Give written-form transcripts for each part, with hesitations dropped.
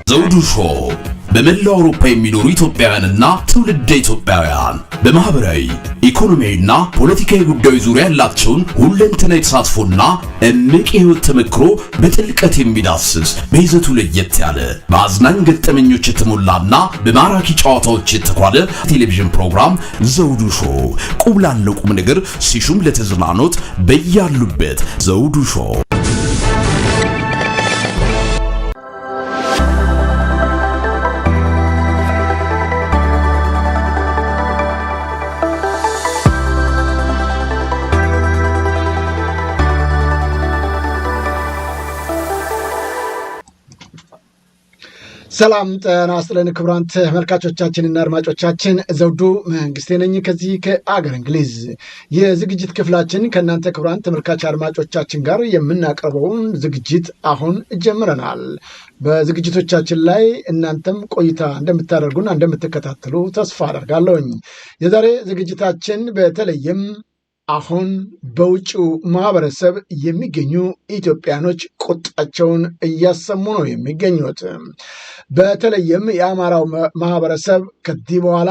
ዘውዱ ሾው በመላው አውሮፓ የሚኖሩ ኢትዮጵያውያንና ትውልደ ኢትዮጵያውያን በማህበራዊ ኢኮኖሚያዊና ፖለቲካዊ ጉዳዮች ዙሪያ ያላቸውን ሁለንተናዊ ተሳትፎና እምቅ የህይወት ተመክሮ በጥልቀት የሚዳስስ በይዘቱ ለየት ያለ በአዝናኝ ገጠመኞች የተሞላና በማራኪ ጨዋታዎች የተኳለ ቴሌቪዥን ፕሮግራም ዘውዱ ሾው። ቁም ላለው ቁም ነገር ሲሹም ለተዝናኖት በያሉበት ዘውዱ ሾው። ሰላም ጤና ይስጥልን ክቡራን ተመልካቾቻችንና አድማጮቻችን፣ ዘውዱ መንግስቴ ነኝ ከዚህ ከአገር እንግሊዝ። የዝግጅት ክፍላችን ከእናንተ ክቡራን ተመልካች አድማጮቻችን ጋር የምናቀርበውን ዝግጅት አሁን ጀምረናል። በዝግጅቶቻችን ላይ እናንተም ቆይታ እንደምታደርጉና እንደምትከታተሉ ተስፋ አደርጋለሁኝ። የዛሬ ዝግጅታችን በተለይም አሁን በውጭው ማህበረሰብ የሚገኙ ኢትዮጵያኖች ቁጣቸውን እያሰሙ ነው የሚገኙት። በተለይም የአማራው ማህበረሰብ ከዚህ በኋላ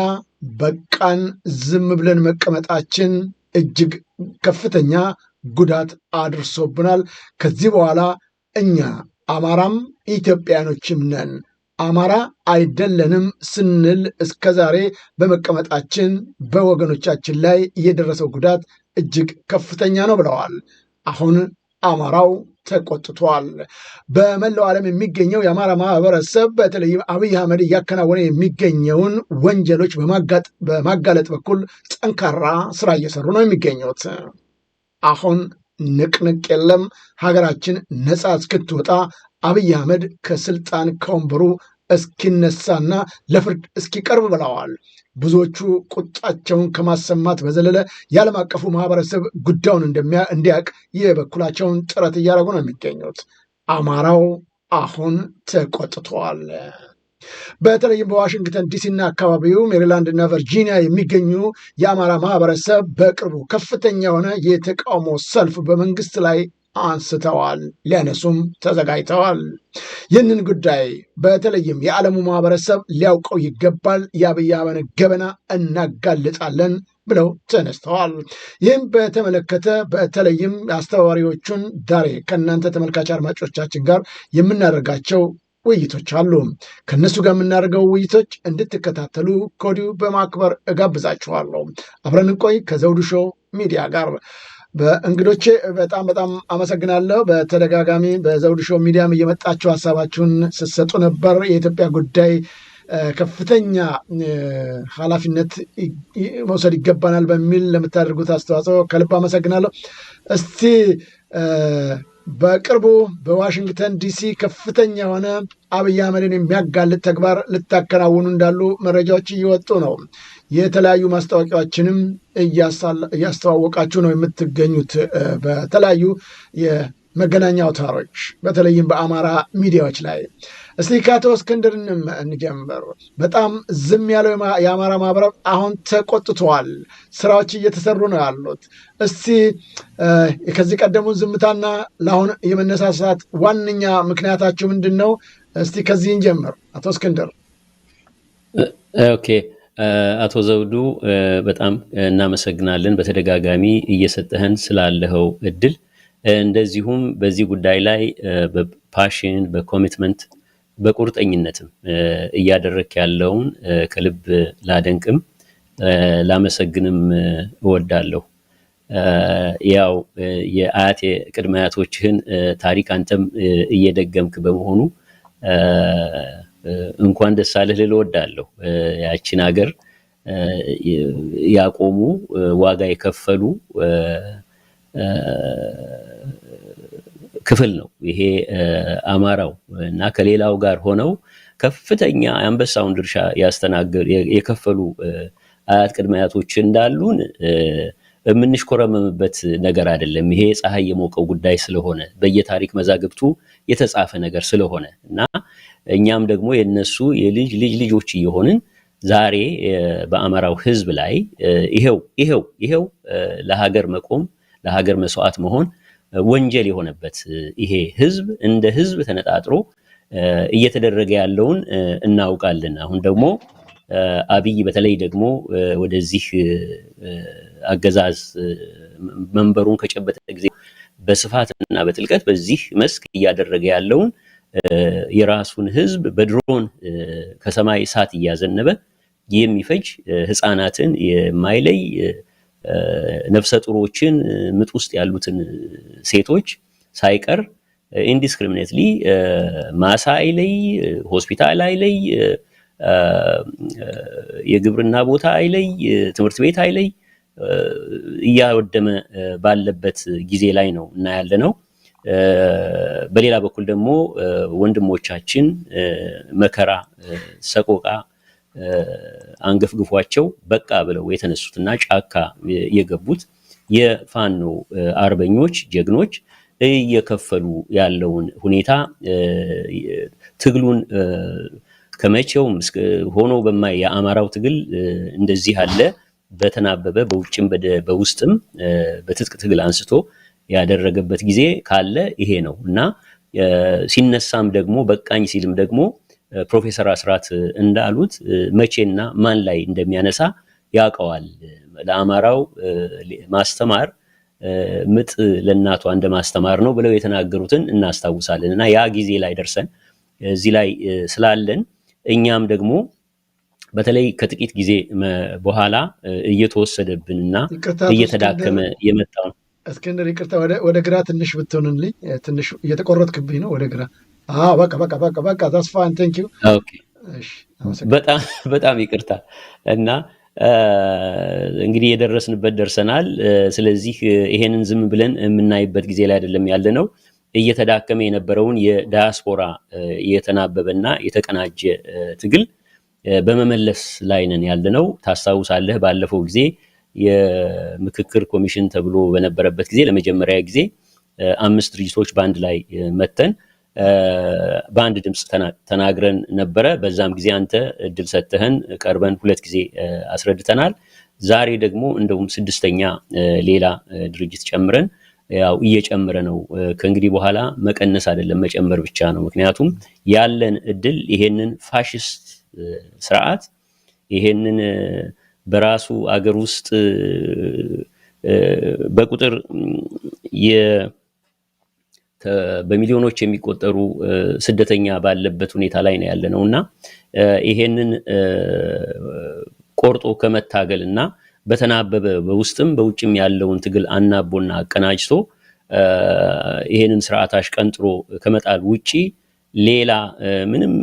በቃን፣ ዝም ብለን መቀመጣችን እጅግ ከፍተኛ ጉዳት አድርሶብናል። ከዚህ በኋላ እኛ አማራም ኢትዮጵያኖችም ነን፣ አማራ አይደለንም ስንል እስከዛሬ በመቀመጣችን በወገኖቻችን ላይ የደረሰው ጉዳት እጅግ ከፍተኛ ነው ብለዋል። አሁን አማራው ተቆጥቷል። በመላው ዓለም የሚገኘው የአማራ ማህበረሰብ በተለይም አብይ አህመድ እያከናወነ የሚገኘውን ወንጀሎች በማጋለጥ በኩል ጠንካራ ስራ እየሰሩ ነው የሚገኙት። አሁን ንቅንቅ የለም፣ ሀገራችን ነፃ እስክትወጣ አብይ አህመድ ከስልጣን ከወንበሩ እስኪነሳና ለፍርድ እስኪቀርብ ብለዋል። ብዙዎቹ ቁጣቸውን ከማሰማት በዘለለ የዓለም አቀፉ ማህበረሰብ ጉዳዩን እንዲያውቅ የበኩላቸውን ጥረት እያደረጉ ነው የሚገኙት። አማራው አሁን ተቆጥቷል። በተለይም በዋሽንግተን ዲሲና አካባቢው ሜሪላንድ እና ቨርጂኒያ የሚገኙ የአማራ ማህበረሰብ በቅርቡ ከፍተኛ የሆነ የተቃውሞ ሰልፍ በመንግስት ላይ አንስተዋል፣ ሊያነሱም ተዘጋጅተዋል። ይህንን ጉዳይ በተለይም የዓለሙ ማህበረሰብ ሊያውቀው ይገባል፣ የአብይ አህመድ ገበና እናጋልጣለን ብለው ተነስተዋል። ይህም በተመለከተ በተለይም አስተባባሪዎቹን ዛሬ ከእናንተ ተመልካች አድማጮቻችን ጋር የምናደርጋቸው ውይይቶች አሉ። ከእነሱ ጋር የምናደርገው ውይይቶች እንድትከታተሉ ከወዲሁ በማክበር እጋብዛችኋለሁ። አብረን እንቆይ ከዘውዱ ሾው ሚዲያ ጋር። በእንግዶቼ በጣም አመሰግናለሁ። በተደጋጋሚ በዘውዱ ሾው ሚዲያም እየመጣችሁ ሀሳባችሁን ስትሰጡ ነበር። የኢትዮጵያ ጉዳይ ከፍተኛ ኃላፊነት መውሰድ ይገባናል በሚል ለምታደርጉት አስተዋጽኦ ከልብ አመሰግናለሁ። እስቲ በቅርቡ በዋሽንግተን ዲሲ ከፍተኛ የሆነ አብይ አህመድን የሚያጋልጥ ተግባር ልታከናውኑ እንዳሉ መረጃዎች እየወጡ ነው። የተለያዩ ማስታወቂያዎችንም እያስተዋወቃችሁ ነው የምትገኙት በተለያዩ የመገናኛ አውታሮች፣ በተለይም በአማራ ሚዲያዎች ላይ። እስቲ ከአቶ እስክንድር እንጀምር። በጣም ዝም ያለው የአማራ ማህበረሰብ አሁን ተቆጥቷል። ስራዎች እየተሰሩ ነው ያሉት። እስቲ ከዚህ ቀደሙን ዝምታና ለአሁን የመነሳሳት ዋነኛ ምክንያታችሁ ምንድን ነው? እስቲ ከዚህ እንጀምር አቶ እስክንድር። ኦኬ፣ አቶ ዘውዱ በጣም እናመሰግናለን በተደጋጋሚ እየሰጠህን ስላለኸው እድል፣ እንደዚሁም በዚህ ጉዳይ ላይ በፓሽን በኮሚትመንት በቁርጠኝነትም እያደረክ ያለውን ከልብ ላደንቅም ላመሰግንም እወዳለሁ። ያው የአያቴ ቅድመ አያቶችህን ታሪክ አንተም እየደገምክ በመሆኑ እንኳን ደስ አለህ ልል እወዳለሁ። ያቺን ሀገር ያቆሙ ዋጋ የከፈሉ ክፍል ነው ይሄ አማራው እና ከሌላው ጋር ሆነው ከፍተኛ አንበሳውን ድርሻ የከፈሉ አያት ቅድመ አያቶች እንዳሉን የምንሽኮረመምበት ነገር አይደለም። ይሄ ፀሐይ የሞቀው ጉዳይ ስለሆነ በየታሪክ መዛግብቱ የተጻፈ ነገር ስለሆነ እና እኛም ደግሞ የነሱ የልጅ ልጆች እየሆንን ዛሬ በአማራው ህዝብ ላይ ይሄው ለሀገር መቆም ለሀገር መስዋዕት መሆን ወንጀል የሆነበት ይሄ ህዝብ እንደ ህዝብ ተነጣጥሮ እየተደረገ ያለውን እናውቃለን። አሁን ደግሞ አብይ በተለይ ደግሞ ወደዚህ አገዛዝ መንበሩን ከጨበጠ ጊዜ በስፋትና በጥልቀት በዚህ መስክ እያደረገ ያለውን የራሱን ህዝብ በድሮን ከሰማይ እሳት እያዘነበ የሚፈጅ ህፃናትን የማይለይ ነፍሰ ጡሮችን ምጥ ውስጥ ያሉትን ሴቶች ሳይቀር ኢንዲስክሪሚኔትሊ ማሳ አይለይ፣ ሆስፒታል አይለይ፣ የግብርና ቦታ አይለይ፣ ትምህርት ቤት አይለይ እያወደመ ባለበት ጊዜ ላይ ነው እና ያለነው። በሌላ በኩል ደግሞ ወንድሞቻችን መከራ ሰቆቃ አንገፍግፏቸው በቃ ብለው የተነሱትና ጫካ የገቡት የፋኖ አርበኞች ጀግኖች እየከፈሉ ያለውን ሁኔታ ትግሉን ከመቼውም ሆኖ በማይ የአማራው ትግል እንደዚህ ያለ በተናበበ በውጭም በውስጥም በትጥቅ ትግል አንስቶ ያደረገበት ጊዜ ካለ ይሄ ነው እና ሲነሳም ደግሞ በቃኝ ሲልም ደግሞ ፕሮፌሰር አስራት እንዳሉት መቼና ማን ላይ እንደሚያነሳ ያውቀዋል። ለአማራው ማስተማር ምጥ ለእናቷ እንደማስተማር ነው ብለው የተናገሩትን እናስታውሳለን እና ያ ጊዜ ላይ ደርሰን እዚህ ላይ ስላለን እኛም ደግሞ በተለይ ከጥቂት ጊዜ በኋላ እየተወሰደብንና እየተዳከመ የመጣው እስክንድር ይቅርታ ወደ ግራ ትንሽ ብትሆንልኝ፣ ትንሽ እየተቆረጥክብኝ ነው። ወደ ግራ በቃ that's fine thank you። ኦኬ በጣም ይቅርታ እና እንግዲህ የደረስንበት ደርሰናል። ስለዚህ ይሄንን ዝም ብለን የምናይበት ጊዜ ላይ አይደለም ያለነው። እየተዳከመ የነበረውን የዳያስፖራ የተናበበና የተቀናጀ ትግል በመመለስ ላይ ነን ያለነው። ታስታውሳለህ ባለፈው ጊዜ የምክክር ኮሚሽን ተብሎ በነበረበት ጊዜ ለመጀመሪያ ጊዜ 5 ድርጅቶች በአንድ ላይ መተን በአንድ ድምፅ ተናግረን ነበረ። በዛም ጊዜ አንተ እድል ሰጥተህን ቀርበን 2 ጊዜ አስረድተናል። ዛሬ ደግሞ እንደውም 6ኛ ሌላ ድርጅት ጨምረን ያው እየጨመረ ነው። ከእንግዲህ በኋላ መቀነስ አይደለም መጨመር ብቻ ነው። ምክንያቱም ያለን እድል ይሄንን ፋሽስት ስርዓት ይሄንን በራሱ አገር ውስጥ በቁጥር በሚሊዮኖች የሚቆጠሩ ስደተኛ ባለበት ሁኔታ ላይ ነው ያለነውና ይሄንን ቆርጦ ከመታገልና በተናበበ በውስጥም በውጭም ያለውን ትግል አናቦና አቀናጅቶ ይሄንን ስርዓት አሽቀንጥሮ ከመጣል ውጪ ሌላ ምንም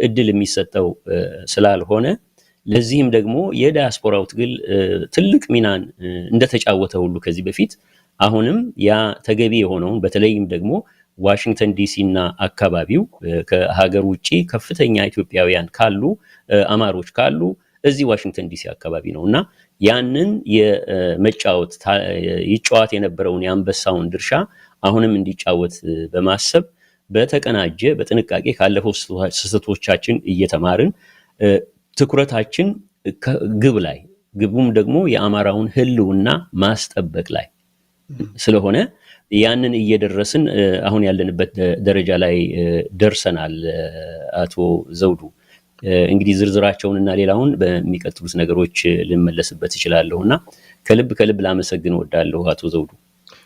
እድል የሚሰጠው ስላልሆነ ለዚህም ደግሞ የዲያስፖራው ትግል ትልቅ ሚናን እንደተጫወተ ሁሉ ከዚህ በፊት አሁንም ያ ተገቢ የሆነውን በተለይም ደግሞ ዋሽንግተን ዲሲ እና አካባቢው ከሀገር ውጪ ከፍተኛ ኢትዮጵያውያን ካሉ አማሮች ካሉ እዚህ ዋሽንግተን ዲሲ አካባቢ ነውና ያንን የመጫወት ይጫወት የነበረውን የአንበሳውን ድርሻ አሁንም እንዲጫወት በማሰብ በተቀናጀ በጥንቃቄ ካለፈው ስህተቶቻችን እየተማርን ትኩረታችን ግብ ላይ ግቡም ደግሞ የአማራውን ህልውና ማስጠበቅ ላይ ስለሆነ ያንን እየደረስን አሁን ያለንበት ደረጃ ላይ ደርሰናል። አቶ ዘውዱ እንግዲህ ዝርዝራቸውንና ሌላውን በሚቀጥሉት ነገሮች ልመለስበት እችላለሁና ከልብ ላመሰግን እወዳለሁ አቶ ዘውዱ።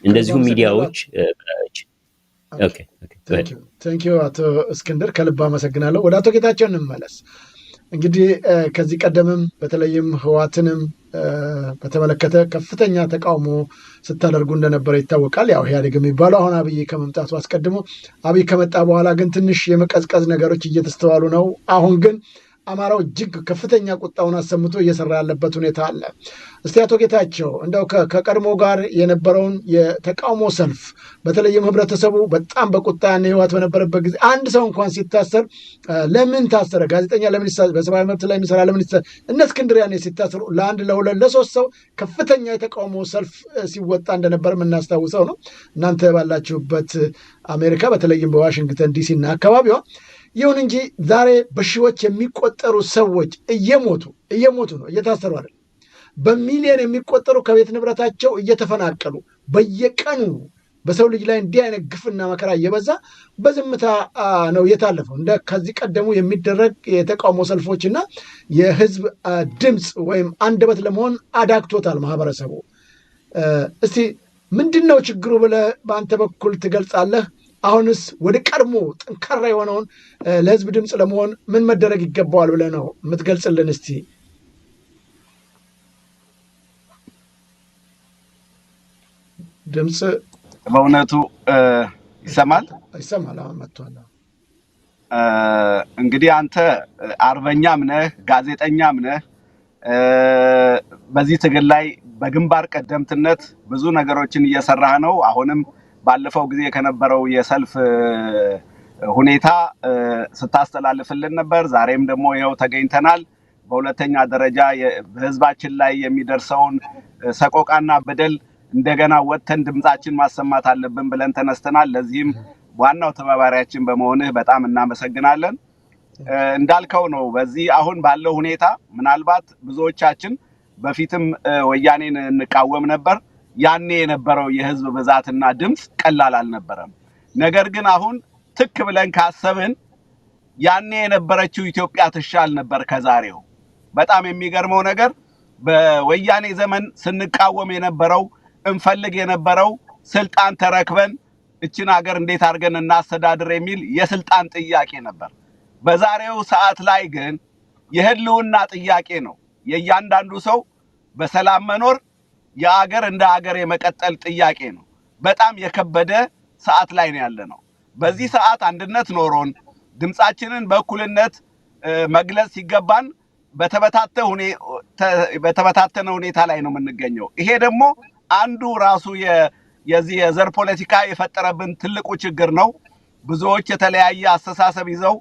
እንደዚሁም ሚዲያዎች ቴንክ ዩ አቶ እስክንድር ከልብ አመሰግናለሁ። ወደ አቶ ጌታቸው እንመለስ። እንግዲህ ከዚህ ቀደምም በተለይም ህዋትንም በተመለከተ ከፍተኛ ተቃውሞ ስታደርጉ እንደነበረ ይታወቃል። ያው ኢህአዴግ የሚባለው አሁን አብይ ከመምጣቱ አስቀድሞ፣ አብይ ከመጣ በኋላ ግን ትንሽ የመቀዝቀዝ ነገሮች እየተስተዋሉ ነው። አሁን ግን አማራው እጅግ ከፍተኛ ቁጣውን አሰምቶ እየሰራ ያለበት ሁኔታ አለ። እስቲ አቶ ጌታቸው እንደው ከቀድሞ ጋር የነበረውን የተቃውሞ ሰልፍ በተለይም ህብረተሰቡ በጣም በቁጣ ህወሓት በነበረበት ጊዜ አንድ ሰው እንኳን ሲታሰር ለምን ታሰረ፣ ጋዜጠኛ ለምን በሰብአዊ መብት ላይ የሚሰራ ለምን እነ እስክንድር ያኔ ሲታሰሩ ለ1 ለ2 ለ3 ሰው ከፍተኛ የተቃውሞ ሰልፍ ሲወጣ እንደነበር የምናስታውሰው ነው። እናንተ ባላችሁበት አሜሪካ በተለይም በዋሽንግተን ዲሲ እና አካባቢዋ ይሁን እንጂ ዛሬ በሺዎች የሚቆጠሩ ሰዎች እየሞቱ ነው፣ እየታሰሩ አይደል፣ በሚሊዮን የሚቆጠሩ ከቤት ንብረታቸው እየተፈናቀሉ በየቀኑ በሰው ልጅ ላይ እንዲህ አይነት ግፍና መከራ እየበዛ በዝምታ ነው የታለፈው። እንደ ከዚህ ቀደሙ የሚደረግ የተቃውሞ ሰልፎችና የህዝብ ድምፅ ወይም አንደበት ለመሆን አዳግቶታል ማህበረሰቡ። እስቲ ምንድን ነው ችግሩ ብለህ በአንተ በኩል ትገልጻለህ? አሁንስ ወደ ቀድሞ ጠንካራ የሆነውን ለህዝብ ድምፅ ለመሆን ምን መደረግ ይገባዋል ብለህ ነው የምትገልጽልን? እስቲ ድምፅ በእውነቱ ይሰማል? ይሰማል። አሁን መጥቷል። እንግዲህ አንተ አርበኛም ነህ፣ ጋዜጠኛም ነህ። በዚህ ትግል ላይ በግንባር ቀደምትነት ብዙ ነገሮችን እየሰራህ ነው። አሁንም ባለፈው ጊዜ ከነበረው የሰልፍ ሁኔታ ስታስተላልፍልን ነበር። ዛሬም ደግሞ ይኸው ተገኝተናል። በሁለተኛ ደረጃ በህዝባችን ላይ የሚደርሰውን ሰቆቃና በደል እንደገና ወጥተን ድምጻችን ማሰማት አለብን ብለን ተነስተናል። ለዚህም ዋናው ተባባሪያችን በመሆንህ በጣም እናመሰግናለን። እንዳልከው ነው። በዚህ አሁን ባለው ሁኔታ ምናልባት ብዙዎቻችን በፊትም ወያኔን እንቃወም ነበር። ያኔ የነበረው የህዝብ ብዛትና ድምጽ ቀላል አልነበረም። ነገር ግን አሁን ትክ ብለን ካሰብን ያኔ የነበረችው ኢትዮጵያ ትሻል ነበር ከዛሬው። በጣም የሚገርመው ነገር በወያኔ ዘመን ስንቃወም የነበረው እንፈልግ የነበረው ስልጣን ተረክበን እችን ሀገር እንዴት አድርገን እናስተዳድር የሚል የስልጣን ጥያቄ ነበር። በዛሬው ሰዓት ላይ ግን የህልውና ጥያቄ ነው። የእያንዳንዱ ሰው በሰላም መኖር፣ የሀገር እንደ ሀገር የመቀጠል ጥያቄ ነው። በጣም የከበደ ሰዓት ላይ ነው ያለነው። በዚህ ሰዓት አንድነት ኖሮን ድምጻችንን በእኩልነት መግለጽ ሲገባን በተበታተነ ሁኔታ ላይ ነው የምንገኘው። ይሄ ደግሞ አንዱ ራሱ የዚህ የዘር ፖለቲካ የፈጠረብን ትልቁ ችግር ነው። ብዙዎች የተለያየ አስተሳሰብ ይዘው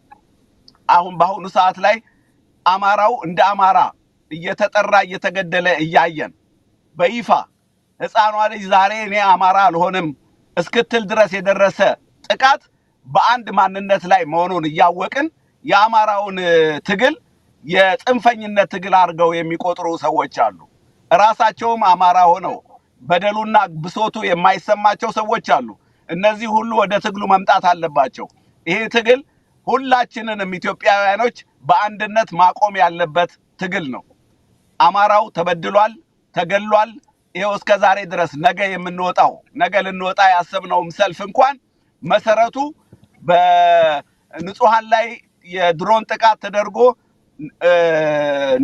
አሁን በአሁኑ ሰዓት ላይ አማራው እንደ አማራ እየተጠራ እየተገደለ እያየን በይፋ ህፃኗ ልጅ ዛሬ እኔ አማራ አልሆንም እስክትል ድረስ የደረሰ ጥቃት በአንድ ማንነት ላይ መሆኑን እያወቅን የአማራውን ትግል የጽንፈኝነት ትግል አድርገው የሚቆጥሩ ሰዎች አሉ። ራሳቸውም አማራ ሆነው በደሉና ብሶቱ የማይሰማቸው ሰዎች አሉ። እነዚህ ሁሉ ወደ ትግሉ መምጣት አለባቸው። ይሄ ትግል ሁላችንንም ኢትዮጵያውያኖች በአንድነት ማቆም ያለበት ትግል ነው። አማራው ተበድሏል፣ ተገሏል። ይሄው እስከ ዛሬ ድረስ ነገ ልንወጣ ያሰብነውም ሰልፍ እንኳን መሰረቱ በንጹሃን ላይ የድሮን ጥቃት ተደርጎ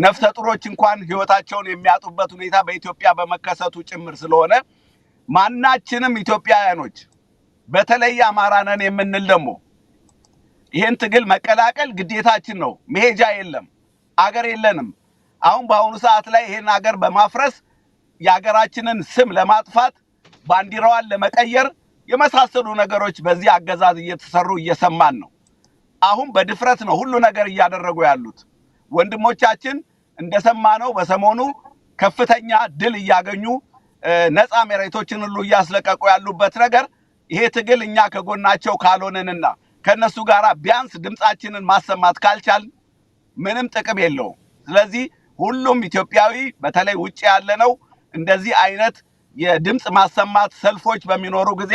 ነፍሰ ጡሮች እንኳን ህይወታቸውን የሚያጡበት ሁኔታ በኢትዮጵያ በመከሰቱ ጭምር ስለሆነ ማናችንም ኢትዮጵያውያኖች በተለይ አማራ ነን የምንል ደግሞ ይሄን ትግል መቀላቀል ግዴታችን ነው። መሄጃ የለም፣ አገር የለንም። አሁን በአሁኑ ሰዓት ላይ ይሄን ሀገር በማፍረስ የሀገራችንን ስም ለማጥፋት ባንዲራዋን ለመቀየር የመሳሰሉ ነገሮች በዚህ አገዛዝ እየተሰሩ እየሰማን ነው። አሁን በድፍረት ነው ሁሉ ነገር እያደረጉ ያሉት። ወንድሞቻችን እንደሰማነው በሰሞኑ ከፍተኛ ድል እያገኙ ነፃ መሬቶችን ሁሉ እያስለቀቁ ያሉበት ነገር ይሄ ትግል እኛ ከጎናቸው ካልሆነንና ከነሱ ጋራ ቢያንስ ድምጻችንን ማሰማት ካልቻል ምንም ጥቅም የለውም። ስለዚህ ሁሉም ኢትዮጵያዊ በተለይ ውጪ ያለነው እንደዚህ አይነት የድምጽ ማሰማት ሰልፎች በሚኖሩ ጊዜ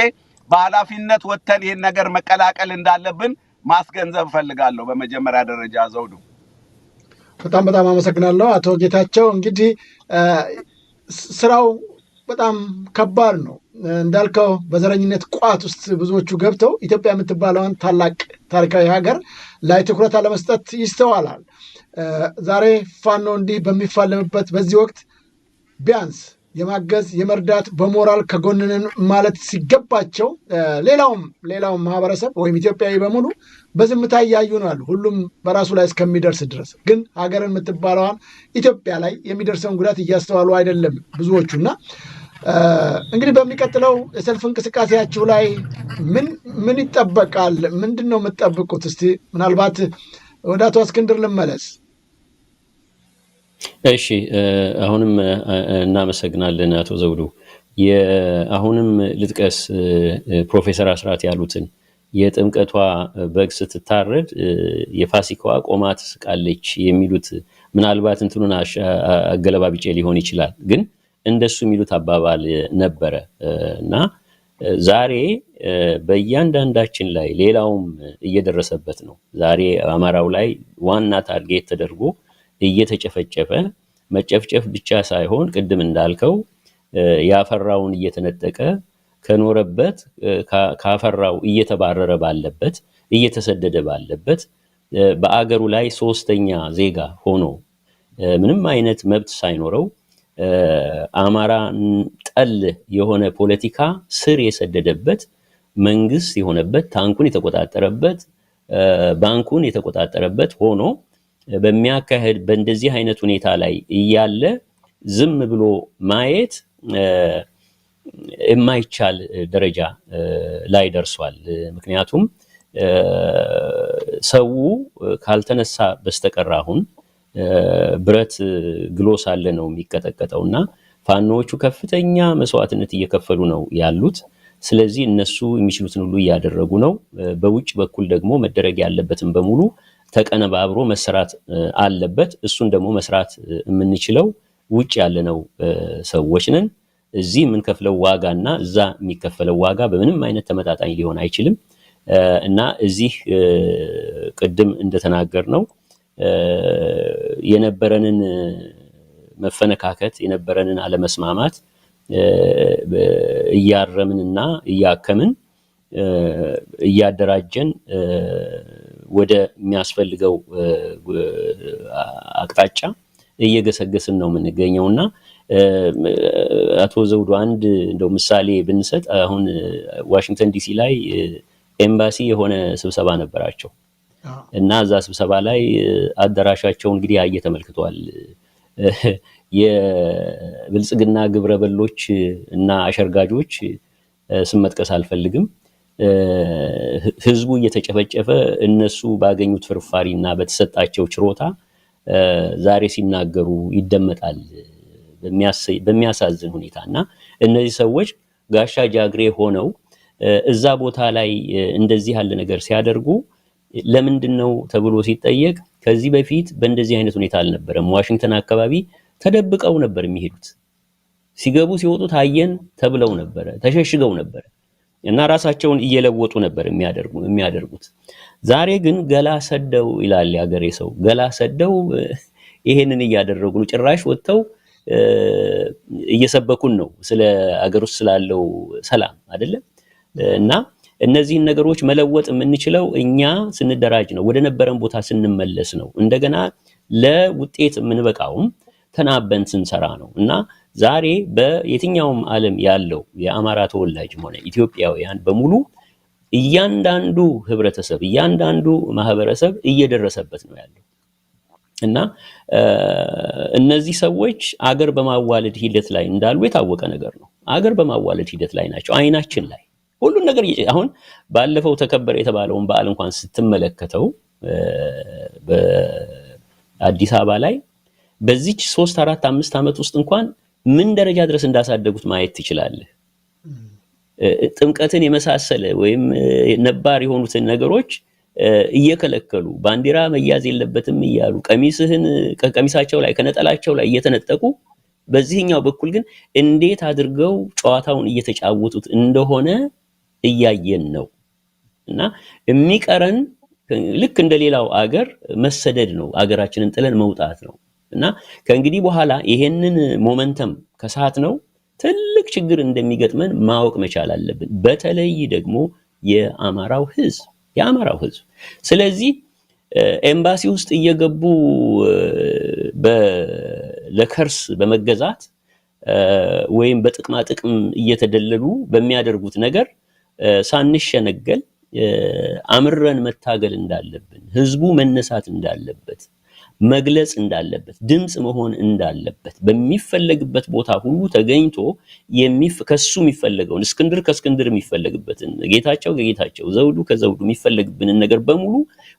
በኃላፊነት ወጥተን ይሄን ነገር መቀላቀል እንዳለብን ማስገንዘብ ፈልጋለሁ። በመጀመሪያ ደረጃ ዘውዱ በጣም አመሰግናለሁ አቶ ጌታቸው። እንግዲህ ስራው በጣም ከባድ ነው እንዳልከው። በዘረኝነት ቋት ውስጥ ብዙዎቹ ገብተው ኢትዮጵያ የምትባለውን ታላቅ ታሪካዊ ሀገር ላይ ትኩረት አለመስጠት ይስተዋላል። ዛሬ ፋኖ እንዲህ በሚፋለምበት በዚህ ወቅት ቢያንስ የማገዝ የመርዳት በሞራል ከጎንነን ማለት ሲገባቸው ሌላውም ማህበረሰብ ወይም ኢትዮጵያዊ በሙሉ በዝምታ እያዩ ነው ያሉ። ሁሉም በራሱ ላይ እስከሚደርስ ድረስ ግን ሀገርን የምትባለዋን ኢትዮጵያ ላይ የሚደርሰውን ጉዳት እያስተዋሉ አይደለም ብዙዎቹና እንግዲህ በሚቀጥለው የሰልፍ እንቅስቃሴያችሁ ላይ ምን ይጠበቃል? ምንድን ነው የምትጠብቁት? እስቲ ምናልባት ወደ አቶ እስክንድር ልመለስ። እሺ፣ አሁንም እናመሰግናለን አቶ ዘውዱ። አሁንም ልጥቀስ ፕሮፌሰር አስራት ያሉትን የጥምቀቷ በግ ስትታረድ የፋሲካዋ ቆማ ትስቃለች የሚሉት ምናልባት እንትኑን አገለባብጬ ሊሆን ይችላል፣ ግን እንደሱ የሚሉት አባባል ነበረ እና ዛሬ በእያንዳንዳችን ላይ ሌላውም እየደረሰበት ነው። ዛሬ አማራው ላይ ዋና ታርጌት ተደርጎ እየተጨፈጨፈ መጨፍጨፍ ብቻ ሳይሆን ቅድም እንዳልከው ያፈራውን እየተነጠቀ ከኖረበት ካፈራው እየተባረረ ባለበት እየተሰደደ ባለበት በአገሩ ላይ ሶስተኛ ዜጋ ሆኖ ምንም አይነት መብት ሳይኖረው አማራ ጠል የሆነ ፖለቲካ ስር የሰደደበት መንግስት የሆነበት ታንኩን የተቆጣጠረበት ባንኩን የተቆጣጠረበት ሆኖ በሚያካሄድ በእንደዚህ አይነት ሁኔታ ላይ እያለ ዝም ብሎ ማየት የማይቻል ደረጃ ላይ ደርሷል። ምክንያቱም ሰው ካልተነሳ በስተቀር አሁን ብረት ግሎ ሳለ ነው የሚቀጠቀጠውና ፋኖቹ ከፍተኛ መስዋዕትነት እየከፈሉ ነው ያሉት። ስለዚህ እነሱ የሚችሉትን ሁሉ እያደረጉ ነው። በውጭ በኩል ደግሞ መደረግ ያለበትን በሙሉ ተቀነባብሮ መሰራት አለበት። እሱን ደግሞ መስራት የምንችለው ውጭ ያለነው ሰዎች ነን። እዚህ የምንከፍለው ዋጋና እዛ የሚከፈለው ዋጋ በምንም አይነት ተመጣጣኝ ሊሆን አይችልም እና እዚህ ቅድም እንደተናገርነው የነበረንን መፈነካከት የነበረንን አለመስማማት እያረምንና እያከምን እያደራጀን ወደ የሚያስፈልገው አቅጣጫ እየገሰገስን ነው የምንገኘውና አቶ ዘውዱ አንድ እንደው ምሳሌ ብንሰጥ አሁን ዋሽንግተን ዲሲ ላይ ኤምባሲ የሆነ ስብሰባ ነበራቸው እና እዛ ስብሰባ ላይ አዳራሻቸው እንግዲህ ያየ ተመልክቷል። የብልጽግና ግብረበሎች እና አሸርጋጆች ስም መጥቀስ አልፈልግም። ህዝቡ እየተጨፈጨፈ እነሱ ባገኙት ፍርፋሪና በተሰጣቸው ችሮታ ዛሬ ሲናገሩ ይደመጣል በሚያሳዝን ሁኔታና እነዚህ ሰዎች ጋሻ ጃግሬ ሆነው እዛ ቦታ ላይ እንደዚህ ያለ ነገር ሲያደርጉ ለምንድነው ተብሎ ሲጠየቅ ከዚህ በፊት በእንደዚህ አይነት ሁኔታ አልነበረም። ዋሽንግተን አካባቢ ተደብቀው ነበር የሚሄዱት። ሲገቡ ሲወጡ ታየን ተብለው ነበር፣ ተሸሽገው ነበር እና ራሳቸውን እየለወጡ ነበር የሚያደርጉት። ዛሬ ግን ገላ ሰደው ይላል ያገሬ ሰው፣ ገላ ሰደው ይሄንን እያደረጉ ነው። ጭራሽ ወጥተው እየሰበኩን ነው ስለ አገር ውስጥ ስላለው ሰላም አይደለም። እና እነዚህን ነገሮች መለወጥ የምንችለው እኛ ስንደራጅ ነው፣ ወደ ነበረን ቦታ ስንመለስ ነው። እንደገና ለውጤት የምንበቃውም ተናበን ስንሰራ ነው። እና ዛሬ በየትኛውም ዓለም ያለው የአማራ ተወላጅ ሆነ ኢትዮጵያውያን በሙሉ እያንዳንዱ ህብረተሰብ እያንዳንዱ ማህበረሰብ እየደረሰበት ነው ያለው እና እነዚህ ሰዎች አገር በማዋለድ ሂደት ላይ እንዳሉ የታወቀ ነገር ነው። አገር በማዋለድ ሂደት ላይ ናቸው። አይናችን ላይ ሁሉን ነገር አሁን ባለፈው ተከበረ የተባለውን በዓል እንኳን ስትመለከተው በአዲስ አበባ ላይ በዚች 3 4 5 ዓመት ውስጥ እንኳን ምን ደረጃ ድረስ እንዳሳደጉት ማየት ትችላለህ። ጥምቀትን የመሳሰለ ወይም ነባር የሆኑትን ነገሮች እየከለከሉ ባንዲራ መያዝ የለበትም እያሉ ቀሚሳቸው ላይ ከነጠላቸው ላይ እየተነጠቁ በዚህኛው በኩል ግን እንዴት አድርገው ጨዋታውን እየተጫወቱት እንደሆነ እያየን ነው። እና የሚቀረን ልክ እንደሌላው አገር መሰደድ ነው፣ አገራችንን ጥለን መውጣት ነው። እና ከእንግዲህ በኋላ ይሄንን ሞመንተም ከሳት ነው ትልቅ ችግር እንደሚገጥመን ማወቅ መቻል አለብን። በተለይ ደግሞ የአማራው ህዝብ ስለዚህ ኤምባሲ ውስጥ እየገቡ ለከርስ በመገዛት ወይም በጥቅማ ጥቅም እየተደለሉ በሚያደርጉት ነገር ሳንሸነገል አምረን መታገል እንዳለብን፣ ህዝቡ መነሳት እንዳለበት፣ መግለጽ እንዳለበት፣ ድምጽ መሆን እንዳለበት፣ በሚፈለግበት ቦታ ሁሉ ተገኝቶ ከሱ የሚፈለገውን እስክንድር ከእስክንድር የሚፈለግበትን፣ ጌታቸው ከጌታቸው፣ ዘውዱ ከዘውዱ የሚፈለግብንን ነገር በሙሉ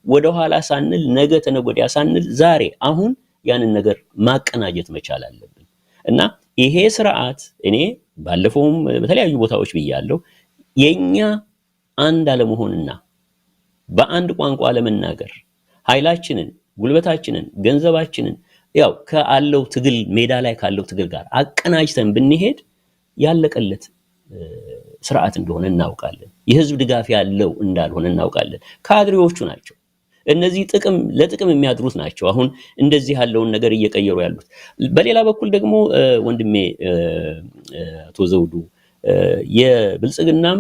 ወደ ኋላ ሳንል ነገ ተነጎዲያ ሳንል ዛሬ አሁን ያንን ነገር ማቀናጀት መቻል አለብን እና ይሄ ስርዓት እኔ ባለፈውም በተለያዩ ቦታዎች ብያለሁ የኛ አንድ አለመሆንና በአንድ ቋንቋ አለመናገር ኃይላችንን ጉልበታችንን ገንዘባችንን ያው ካለው ትግል ሜዳ ላይ ካለው ትግል ጋር አቀናጅተን ብንሄድ ያለቀለት ስርዓት እንደሆነ እናውቃለን። የህዝብ ድጋፍ ያለው እንዳልሆነ እናውቃለን። ካድሬዎቹ ናቸው እነዚህ ለጥቅም የሚያድሩት ናቸው አሁን እንደዚህ ያለውን ነገር እየቀየሩ ያሉት። በሌላ በኩል ደግሞ ወንድሜ አቶ ዘውዱ የብልጽግናም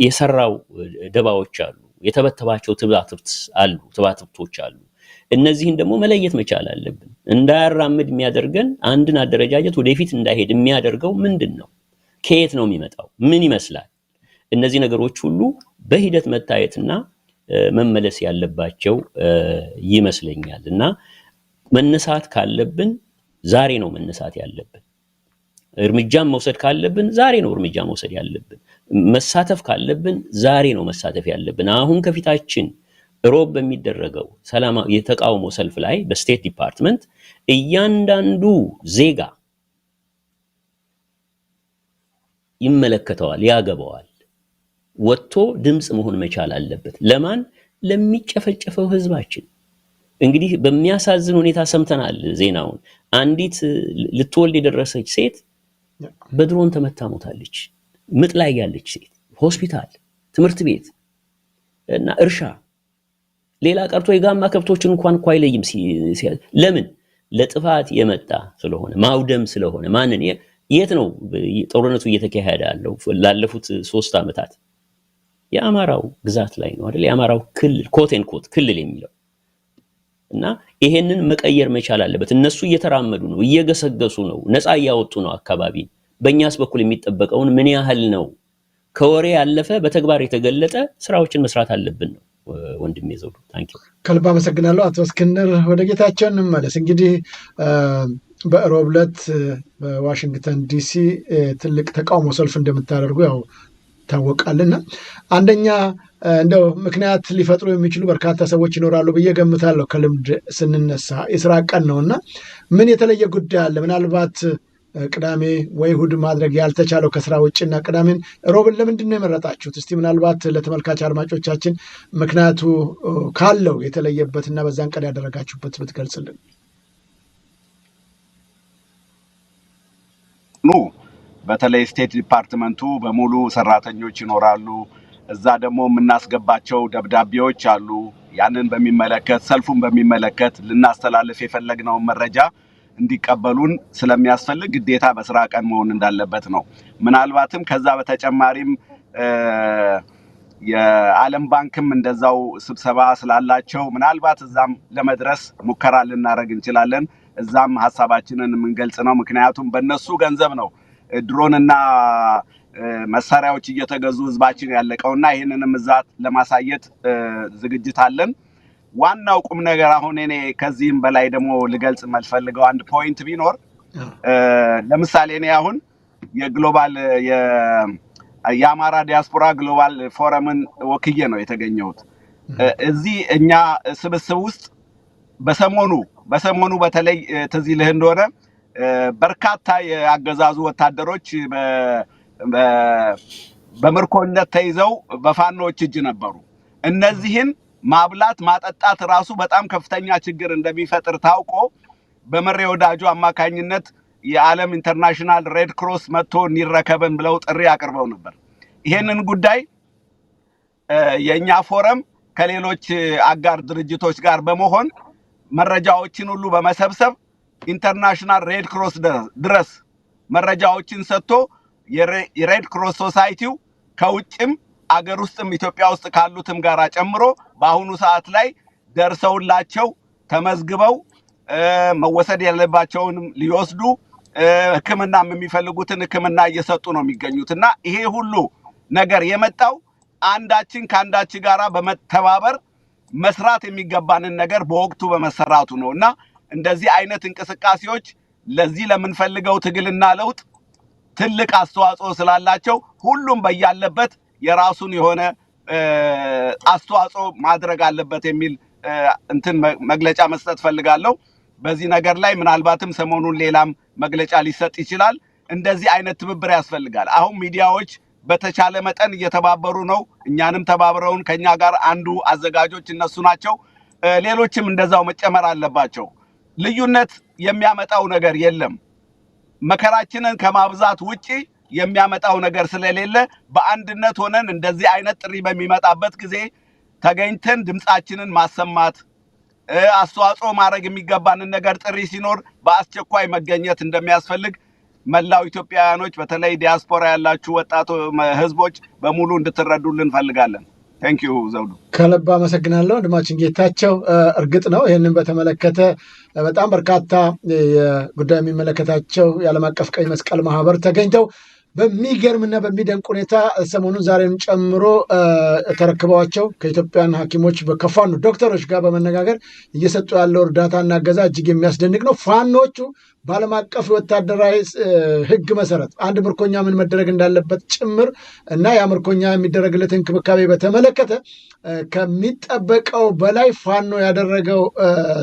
የሰራው ደባዎች አሉ፣ የተበተባቸው ትባትብቶች አሉ። እነዚህን ደግሞ መለየት መቻል አለብን። እንዳያራምድ የሚያደርገን አንድን አደረጃጀት ወደፊት እንዳይሄድ የሚያደርገው ምንድነው? ከየት ነው የሚመጣው? ምን ይመስላል? እነዚህ ነገሮች ሁሉ በሂደት መታየትና መመለስ ያለባቸው ይመስለኛል። እና መነሳት ካለብን ዛሬ ነው መነሳት ያለብን። እርምጃም መውሰድ ካለብን ዛሬ ነው እርምጃ መውሰድ ያለብን። መሳተፍ ካለብን ዛሬ ነው መሳተፍ ያለብን። አሁን ከፊታችን ሮብ በሚደረገው ሰላማዊ የተቃውሞ ሰልፍ ላይ በስቴት ዲፓርትመንት እያንዳንዱ ዜጋ ይመለከተዋል፣ ያገባዋል። ወጥቶ ድምጽ መሆን መቻል አለበት። ለማን? ለሚጨፈጨፈው ህዝባችን። እንግዲህ በሚያሳዝን ሁኔታ ሰምተናል ዜናውን። አንዲት ልትወልድ የደረሰች ሴት በድሮን ተመታ ሞታለች። ምጥ ላይ ያለች ሴት ሆስፒታል፣ ትምህርት ቤት እና እርሻ፣ ሌላ ቀርቶ የጋማ ከብቶችን እንኳን አይለይም። ለምን? ለጥፋት የመጣ ስለሆነ ማውደም ስለሆነ። ማንን? የት ነው ጦርነቱ እየተካሄደ ያለው? ላለፉት 3 ዓመታት የአማራው ግዛት ላይ ነው አይደል? የአማራው ክልል ኮት ክልል የሚለው እና ይሄንን መቀየር መቻል አለበት። እነሱ እየተራመዱ ነው፣ እየገሰገሱ ነው፣ ነፃ እያወጡ ነው አካባቢ። በእኛስ በኩል የሚጠበቀውን ምን ያህል ነው? ከወሬ ያለፈ በተግባር የተገለጠ ስራዎችን መስራት አለብን ነው። ወንድሜ ዘውዱ ታንኪዩ። ከልብ አመሰግናለሁ አቶ እስክንድር። ወደ ጌታቸው እንመለስ። እንግዲህ በሮብ ዕለት በዋሽንግተን ዲሲ ትልቅ ተቃውሞ ሰልፍ እንደምታደርጉ ያው ታወቃልና አንደኛ እንደው ምክንያት ሊፈጥሩ የሚችሉ በርካታ ሰዎች ይኖራሉ ብዬ ገምታለሁ። ከልምድ ስንነሳ የስራ ቀን ነውና ምን የተለየ ጉዳይ አለ? ምናልባት ቅዳሜ ወይ እሑድ ማድረግ ያልተቻለው ከስራ ውጭና ቅዳሜን ሮብን ለምንድን ነው የመረጣችሁት? እስቲ ምናልባት ለተመልካች አድማጮቻችን ምክንያቱ ካለው የተለየበትና በዛን ቀን ያደረጋችሁበት ብትገልጽልን። በተለይ ስቴት ዲፓርትመንቱ በሙሉ ሰራተኞች ይኖራሉ። እዛ ደግሞ የምናስገባቸው ደብዳቤዎች አሉ። ያንን በሚመለከት ሰልፉን በሚመለከት ልናስተላልፍ የፈለግነውን መረጃ እንዲቀበሉን ስለሚያስፈልግ ግዴታ በስራ ቀን መሆን እንዳለበት ነው። ምናልባትም ከዛ በተጨማሪም የዓለም ባንክም እንደዛው ስብሰባ ስላላቸው ምናልባት እዛም ለመድረስ ሙከራ ልናደርግ እንችላለን። እዛም ሐሳባችንን የምንገልጽ ነው። ምክንያቱም በእነሱ ገንዘብ ነው ድሮንና መሳሪያዎች እየተገዙ ህዝባችን ያለቀውና ይሄንንም እዛት ለማሳየት ዝግጅት አለን። ዋናው ቁም ነገር አሁን እኔ ከዚህም በላይ ደግሞ ልገልጽ የምፈልገው አንድ ፖይንት ቢኖር ለምሳሌ እኔ አሁን የግሎባል የአማራ ዲያስፖራ ግሎባል ፎረምን ወክዬ ነው የተገኘሁት። እዚህ እኛ ስብስብ ውስጥ በሰሞኑ በተለይ ትዝ ይልህ እንደሆነ በርካታ የአገዛዙ ወታደሮች በምርኮኝነት ተይዘው በፋኖች እጅ ነበሩ። እነዚህን ማብላት ማጠጣት ራሱ በጣም ከፍተኛ ችግር እንደሚፈጥር ታውቆ በመሬ ወዳጁ አማካኝነት የዓለም ኢንተርናሽናል ሬድ ክሮስ መጥቶ እንዲረከበን ብለው ጥሪ አቅርበው ነበር። ይሄንን ጉዳይ የኛ ፎረም ከሌሎች አጋር ድርጅቶች ጋር በመሆን መረጃዎችን ሁሉ በመሰብሰብ ኢንተርናሽናል ሬድ ክሮስ ድረስ መረጃዎችን ሰጥቶ የሬድ ክሮስ ሶሳይቲው ከውጭም አገር ውስጥም ኢትዮጵያ ውስጥ ካሉትም ጋራ ጨምሮ በአሁኑ ሰዓት ላይ ደርሰውላቸው ተመዝግበው መወሰድ ያለባቸውን ሊወስዱ ሕክምናም የሚፈልጉትን ሕክምና እየሰጡ ነው የሚገኙትና ይሄ ሁሉ ነገር የመጣው አንዳችን ከአንዳችን ጋራ በመተባበር መስራት የሚገባንን ነገር በወቅቱ በመሰራቱ ነውና እንደዚህ አይነት እንቅስቃሴዎች ለዚህ ለምንፈልገው ትግልና ለውጥ ትልቅ አስተዋጽኦ ስላላቸው ሁሉም በያለበት የራሱን የሆነ አስተዋጽኦ ማድረግ አለበት የሚል መግለጫ መስጠት ፈልጋለሁ። በዚህ ነገር ላይ ምናልባትም ሰሞኑን ሌላም መግለጫ ሊሰጥ ይችላል። እንደዚህ አይነት ትብብር ያስፈልጋል። አሁን ሚዲያዎች በተቻለ መጠን እየተባበሩ ነው። እኛንም ተባብረውን ከኛ ጋር አንዱ አዘጋጆች እነሱ ናቸው። ሌሎችም እንደዛው መጨመር አለባቸው። ልዩነት የሚያመጣው ነገር የለም። መከራችንን ከማብዛት ውጪ የሚያመጣው ነገር ስለሌለ በአንድነት ሆነን እንደዚህ አይነት ጥሪ በሚመጣበት ጊዜ ተገኝተን ድምጻችንን ማሰማት አስተዋጽኦ ማድረግ የሚገባንን ነገር ጥሪ ሲኖር በአስቸኳይ መገኘት እንደሚያስፈልግ መላው ኢትዮጵያውያኖች በተለይ ዲያስፖራ ያላችሁ ወጣት ህዝቦች በሙሉ እንድትረዱልን ፈልጋለን። ታንክ ዩ ዘውዱ። ከልብ አመሰግናለሁ ወንድማችን ጌታቸው። እርግጥ ነው ይህንን በተመለከተ በጣም በርካታ ጉዳይ የሚመለከታቸው የዓለም አቀፍ ቀይ መስቀል ማህበር ተገኝተው በሚገርምና በሚደንቅ ሁኔታ ሰሞኑን ዛሬን ጨምሮ ተረክበዋቸው ከኢትዮጵያን ሐኪሞች ከፋኖ ዶክተሮች ጋር በመነጋገር እየሰጡ ያለው እርዳታና እገዛ እጅግ የሚያስደንቅ ነው። ፋኖቹ በዓለም አቀፍ ወታደራዊ ህግ መሰረት አንድ ምርኮኛ ምን መደረግ እንዳለበት ጭምር እና ያ ምርኮኛ የሚደረግለት እንክብካቤ በተመለከተ ከሚጠበቀው በላይ ፋኖ ያደረገው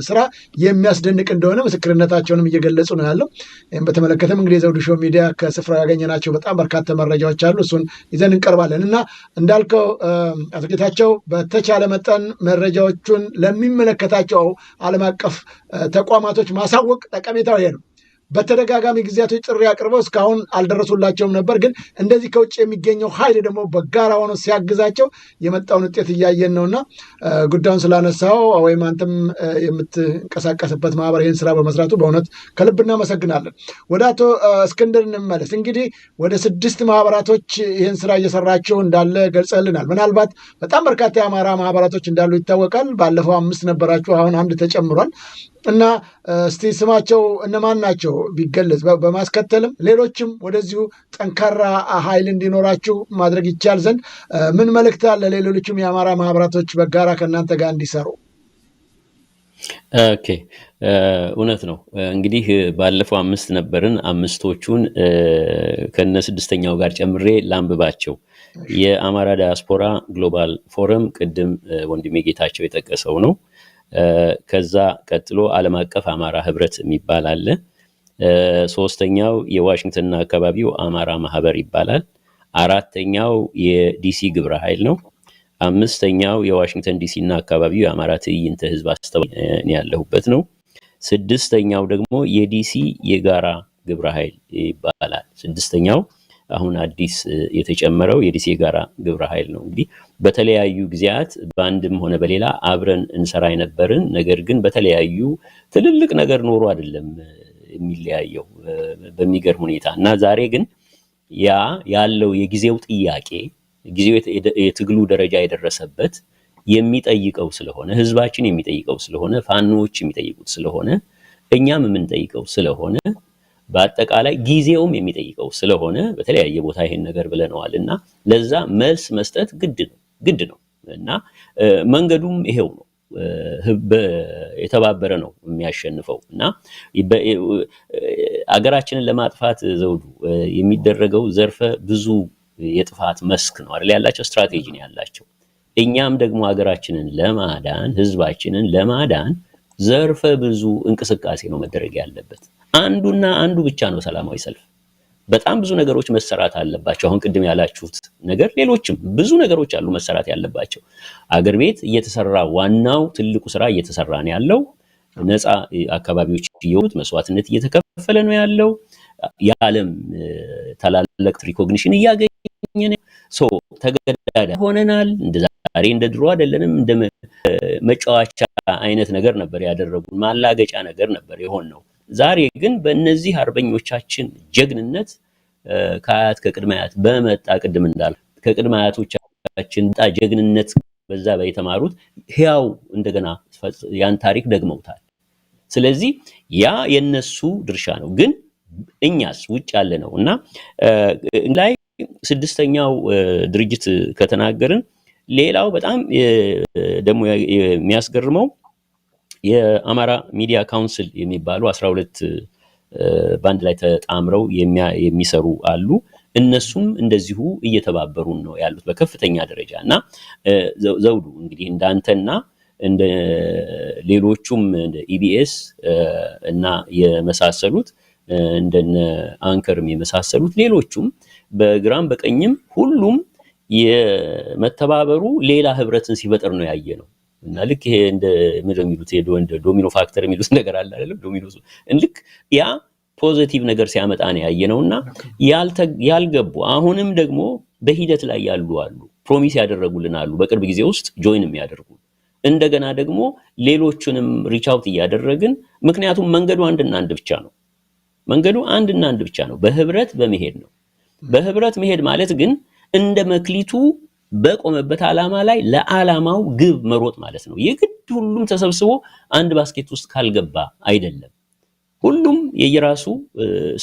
ስራ የሚያስደንቅ እንደሆነ ምስክርነታቸውንም እየገለጹ ነው ያለው። ይህም በተመለከተም እንግዲህ ዘውዱ ሾው ሚዲያ ከስፍራው ያገኘናቸው በጣም በርካታ መረጃዎች አሉ። እሱን ይዘን እንቀርባለን እና እንዳልከው አቶ ጌታቸው በተቻለ መጠን መረጃዎቹን ለሚመለከታቸው ዓለም አቀፍ ተቋማቶች ማሳወቅ ጠቀሜታው ይሄ ነው። በተደጋጋሚ ጊዜያቶች ጥሪ አቅርበው እስካሁን አልደረሱላቸውም ነበር። ግን እንደዚህ ከውጭ የሚገኘው ኃይል ደግሞ በጋራ ሆኖ ሲያግዛቸው የመጣውን ውጤት እያየን ነውና ጉዳዩን ስላነሳው ወይም አንተም የምትንቀሳቀስበት ማህበር ይህን ስራ በመስራቱ በእውነት ከልብ እናመሰግናለን። ወደ አቶ እስክንድር እንመለስ። እንግዲህ ወደ 6 ማህበራቶች ይህን ስራ እየሰራቸው እንዳለ ገልጸልናል። ምናልባት በጣም በርካታ የአማራ ማህበራቶች እንዳሉ ይታወቃል። ባለፈው 5 ነበራችሁ፣ አሁን 1 ተጨምሯል። እና እስቲ ስማቸው እነማን ናቸው ቢገለጽ፣ በማስከተልም ሌሎችም ወደዚሁ ጠንካራ ኃይል እንዲኖራችሁ ማድረግ ይቻል ዘንድ ምን መልእክት አለ ለሌሎችም የአማራ ማህበራቶች በጋራ ከእናንተ ጋር እንዲሰሩ? ኦኬ፣ እውነት ነው። እንግዲህ ባለፈው 5 ነበርን። 5ቶቹን ከነ 6ኛው ጋር ጨምሬ ላንብባቸው። የአማራ ዳያስፖራ ግሎባል ፎረም ቅድም ወንድሜ ጌታቸው የጠቀሰው ነው። ከዛ ቀጥሎ ዓለም አቀፍ አማራ ህብረት የሚባል አለ። 3ኛው የዋሽንግተንና አካባቢው አማራ ማህበር ይባላል። 4ኛው የዲሲ ግብረ ኃይል ነው። 5ኛው የዋሽንግተን ዲሲ እና አካባቢው የአማራ ትዕይንተ ህዝብ አስተባባሪ ያለሁበት ነው። 6ኛው ደግሞ የዲሲ የጋራ ግብረ ኃይል ይባላል። 6ኛው አሁን አዲስ የተጨመረው የዲሲ የጋራ ግብረ ኃይል ነው። እንግዲህ በተለያዩ ጊዜያት በአንድም ሆነ በሌላ አብረን እንሰራ የነበርን፣ ነገር ግን በተለያዩ ትልልቅ ነገር ኖሮ አይደለም የሚለያየው በሚገርም ሁኔታ እና ዛሬ ግን ያ ያለው የጊዜው ጥያቄ ጊዜው የትግሉ ደረጃ የደረሰበት የሚጠይቀው ስለሆነ፣ ህዝባችን የሚጠይቀው ስለሆነ፣ ፋኖዎች የሚጠይቁት ስለሆነ፣ እኛም የምንጠይቀው ስለሆነ፣ በአጠቃላይ ጊዜውም የሚጠይቀው ስለሆነ በተለያየ ቦታ ይሄን ነገር ብለነዋልና ለዛ መልስ መስጠት ግድ ነው እና መንገዱም ይሄው ነው። የተባበረ ነው የሚያሸንፈው እና አገራችንን ለማጥፋት ዘውዱ የሚደረገው ዘርፈ ብዙ የጥፋት መስክ ነው አይደል? ያላቸው ስትራቴጂ ነው ያላቸው። እኛም ደግሞ አገራችንን ለማዳን ህዝባችንን ለማዳን ዘርፈ ብዙ እንቅስቃሴ ነው መደረግ ያለበት። አንዱና አንዱ ብቻ ነው ሰላማዊ ሰልፍ። በጣም ብዙ ነገሮች መሰራት አለባቸው። አሁን ቅድም ያላችሁት ነገር፣ ሌሎችም ብዙ ነገሮች አሉ መሰራት ያለባቸው። አገር ቤት እየተሰራ ዋናው ትልቁ ስራ እየተሰራ ነው ያለው። ነፃ አካባቢዎች እየወጡት መስዋዕትነት እየተከፈለ ነው ያለው። የዓለም ታላላቅ ሪኮግኒሽን እያገኘ ነው። ተገዳዳ ሆነናል። ዛሬ እንደ ድሮ አይደለንም። እንደ መጫወቻ አይነት ነገር ነበር ያደረጉን፣ ማላገጫ ነገር ነበር የሆን ነው። ዛሬ ግን በእነዚህ አርበኞቻችን ጀግንነት ከአያት ከቅድመ አያት በመጣ ቅድም እንዳል ከቅድመ አያቶቻችን ጀግንነት በዛ የተማሩት ህያው እንደገና ያን ታሪክ ደግመውታል። ስለዚህ ያ የነሱ ድርሻ ነው። ግን እኛስ ውጭ ያለ ነው እና ላይ 6ኛው ድርጅት ከተናገርን ሌላው በጣም ደግሞ የሚያስገርመው የአማራ ሚዲያ ካውንስል የሚባሉ 12 ባንድ ላይ ተጣምረው የሚሰሩ አሉ። እነሱም እንደዚሁ እየተባበሩን ነው ያሉት በከፍተኛ ደረጃ እና ዘውዱ እንግዲህ እንዳንተና እንደ ሌሎቹም እንደ ኢቢኤስ እና የመሳሰሉት እንደነ አንከርም የመሳሰሉት ሌሎቹም በግራም በቀኝም ሁሉም የመተባበሩ ሌላ ህብረትን ሲፈጠር ነው ያየ ነው እና ልክ ይሄ እንደ ምንድነው የሚሉት እንደ ዶሚኖ ፋክተር የሚሉት ነገር አለ አይደል? ዶሚኖ ልክ ያ ፖዚቲቭ ነገር ሲያመጣ ነው ያየነውና ያልገቡ አሁንም ደግሞ በሂደት ላይ ያሉ አሉ ፕሮሚስ ያደረጉልን አሉ በቅርብ ጊዜ ውስጥ ጆይን የሚያደርጉ እንደገና ደግሞ ሌሎቹንም ሪች አውት ያደረግን ምክንያቱም መንገዱ አንድና አንድ ብቻ ነው መንገዱ አንድና አንድ ብቻ ነው በህብረት በመሄድ ነው በህብረት መሄድ ማለት ግን እንደ መክሊቱ በቆመበት ዓላማ ላይ ለዓላማው ግብ መሮጥ ማለት ነው የግድ ሁሉም ተሰብስቦ አንድ ባስኬት ውስጥ ካልገባ አይደለም ሁሉም የየራሱ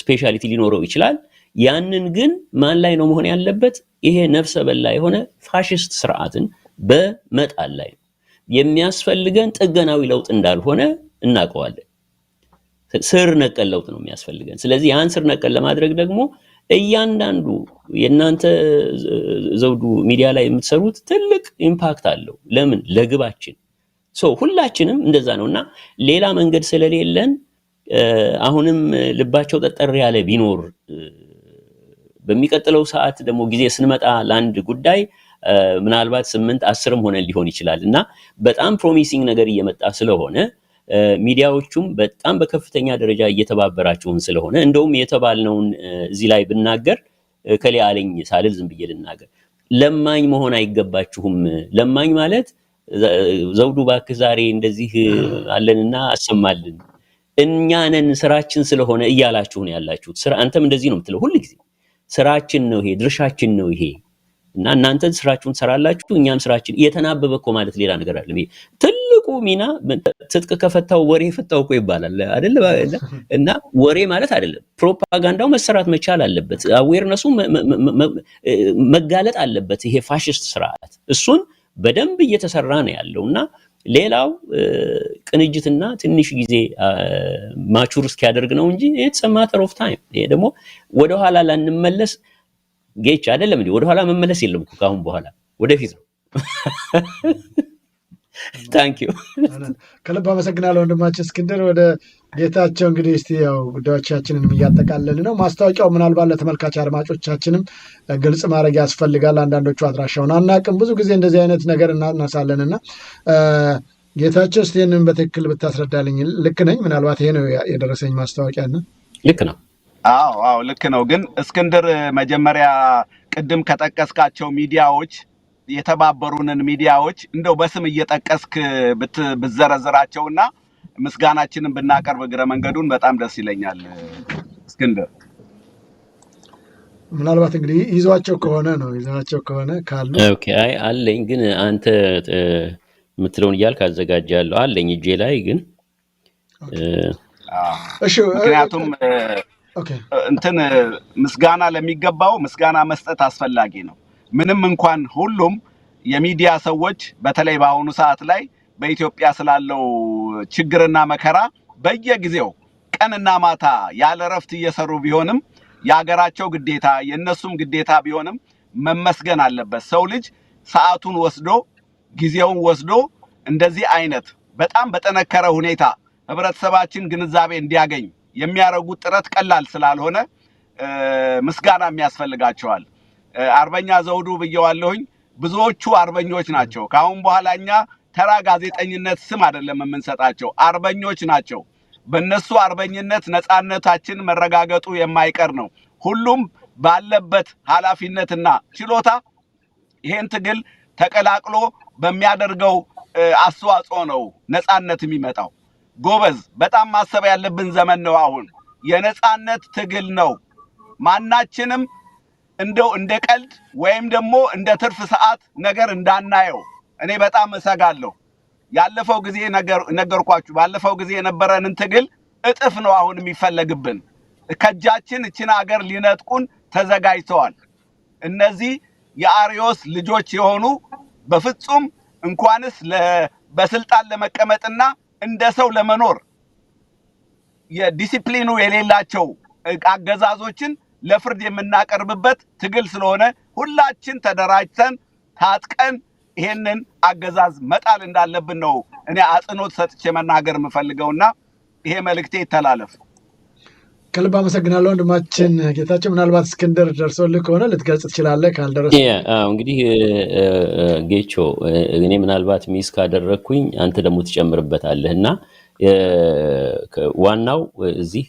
ስፔሻሊቲ ሊኖረው ይችላል ያንን ግን ማን ላይ ነው መሆን ያለበት ይሄ ነፍሰ በላ የሆነ ፋሺስት ስርዓትን በመጣል ላይ የሚያስፈልገን ጥገናዊ ለውጥ እንዳልሆነ እናቀዋለን ስር ነቀል ለውጥ ነው የሚያስፈልገን ስለዚህ ያን ስር ነቀል ለማድረግ ደግሞ እያንዳንዱ የናንተ ዘውዱ ሚዲያ ላይ የምትሰሩት ትልቅ ኢምፓክት አለው ለምን ለግባችን ሁላችንም እንደዛ ነውና ሌላ መንገድ ስለሌለን አሁንም ልባቸው ጠጠር ያለ ቢኖር በሚቀጥለው ሰዓት ደግሞ ጊዜ ስንመጣ ላንድ ጉዳይ ምናልባት 8 10ም ሆነ ሊሆን ይችላልና በጣም ፕሮሚሲንግ ነገር እየመጣ ስለሆነ ሚዲያዎቹም በጣም በከፍተኛ ደረጃ እየተባበራችሁን ስለሆነ እንደውም የተባልነውን እዚህ ላይ ብናገር ከሊ አለኝ ሳልል ዝም ብዬ ልናገር ለማኝ መሆን አይገባችሁም ለማኝ ማለት ዘውዱ ባክ ዛሬ እንደዚህ አለንና አሰማልን እኛንን ስራችን ስለሆነ እያላችሁ ነው ያላችሁት ስራ አንተም እንደዚህ ነው የምትለው ሁሉ ጊዜ ስራችን ነው ይሄ ድርሻችን ነው ይሄ እና እናንተ ስራችሁን ሰራላችሁ እኛም ስራችን እየተናበበ እኮ ማለት ሌላ ነገር አይደለም ትልቁ ሚና ትጥቅ ከፈታው ወሬ ፈታው እኮ ይባላል አይደል እና ወሬ ማለት አይደለም ፕሮፓጋንዳው መሰራት መቻል አለበት አዌርነሱ መጋለጥ አለበት ይሄ ፋሺስት ስርዓት እሱን በደንብ እየተሰራ ነው ያለውና ሌላው ቅንጅትና ትንሽ ጊዜ ማቹር እስኪያደርግ ነው እንጂ it's a matter of time ይሄ ደግሞ ወደ ኋላ ላንመለስ ጌች አይደለም እንዴ ወደ ኋላ መመለስ የለም እኮ ካሁን በኋላ ወደፊት ነው ታንክ ዩ ከልብ አመሰግናለሁ ወንድማችን እስክንድር ወደ ጌታቸው እንግዲህ እስቲ ያው ጉዳዮቻችንን እያጠቃለልን ነው ማስታወቂያው ምናልባት ለተመልካች አድማጮቻችንም ግልጽ ማድረግ ያስፈልጋል አንዳንዶቹ አድራሻውን አናቅም ብዙ ጊዜ እንደዚህ አይነት ነገር እናነሳለንና ጌታቸው እስቲ ይሄንን በትክክል ብታስረዳልኝ ልክ ነኝ ምናልባት ይሄ ነው የደረሰኝ ማስታወቂያና ልክ ነው አዎ ልክ ነው ግን እስክንድር መጀመሪያ ቅድም ከጠቀስካቸው ሚዲያዎች የተባበሩንን ሚዲያዎች እንደው በስም እየጠቀስክ ብትዘረዝራቸውና ምስጋናችንን ብናቀርብ ግረ መንገዱን በጣም ደስ ይለኛል እስክንድር ምናልባት እንግዲህ ይዟቸው ከሆነ ካሉ ኦኬ አይ አለኝ ግን አንተ ምትለውን ይያልክ አዘጋጃለሁ አለኝ እጄ ላይ ግን እሺ ምክንያቱም እንትን ምስጋና ለሚገባው ምስጋና መስጠት አስፈላጊ ነው ምንም እንኳን ሁሉም የሚዲያ ሰዎች በተለይ በአሁኑ ሰዓት ላይ በኢትዮጵያ ስላለው ችግርና መከራ በየጊዜው ቀንና ማታ ያለ ረፍት እየሰሩ ቢሆንም ያገራቸው ግዴታ የነሱም ግዴታ ቢሆንም መመስገን አለበት ሰው ልጅ ሰዓቱን ወስዶ ጊዜውን ወስዶ እንደዚህ አይነት በጣም በተነከረ ሁኔታ ህብረተሰባችን ግንዛቤ እንዲያገኝ የሚያረጉት ጥረት ቀላል ስላልሆነ ምስጋና የሚያስፈልጋቸዋል አርበኛ ዘውዱ ብየዋለሁኝ ብዙዎቹ አርበኞች ናቸው ካሁን በኋላኛ ተራ ጋዜጠኝነት ስም አይደለም የምንሰጣቸው አርበኞች ናቸው በእነሱ አርበኝነት ነፃነታችን መረጋገጡ የማይቀር ነው ሁሉም ባለበት ኃላፊነትና ችሎታ ይሄን ትግል ተቀላቅሎ በሚያደርገው አስተዋጽኦ ነው ነፃነት የሚመጣው ጎበዝ በጣም ማሰብ ያለብን ዘመን ነው አሁን የነፃነት ትግል ነው ማናችንም እንደው እንደ ቀልድ ወይም ደግሞ እንደ ትርፍ ሰዓት ነገር እንዳናየው እኔ በጣም እሰጋለሁ ያለፈው ጊዜ ነገርኳችሁ ባለፈው ጊዜ የነበረንን ትግል እጥፍ ነው አሁን የሚፈለግብን ከጃችን እቺን ሀገር ሊነጥቁን ተዘጋጅተዋል እነዚህ የአሪዮስ ልጆች የሆኑ በፍጹም እንኳንስ በስልጣን ለመቀመጥና እንደ ሰው ለመኖር የዲሲፕሊኑ የሌላቸው አገዛዞችን ለፍርድ የምናቀርብበት ትግል ስለሆነ ሁላችን ተደራጅተን ታጥቀን ይሄንን አገዛዝ መጣል እንዳለብን ነው እኔ አጽንኦት ሰጥቼ መናገር የምፈልገውና ይሄ መልእክቴ ይተላለፍ ከልብ አመሰግናለሁ ወንድማችን ጌታቸው ምናልባት እስክንድር ደርሶልህ ከሆነ ልትገልጽ ትችላለህ ካልደረሰ እንግዲህ ጌቾ እኔ ምናልባት ሚስ ካደረኩኝ አንተ ደግሞ ትጨምርበታለህና ዋናው እዚህ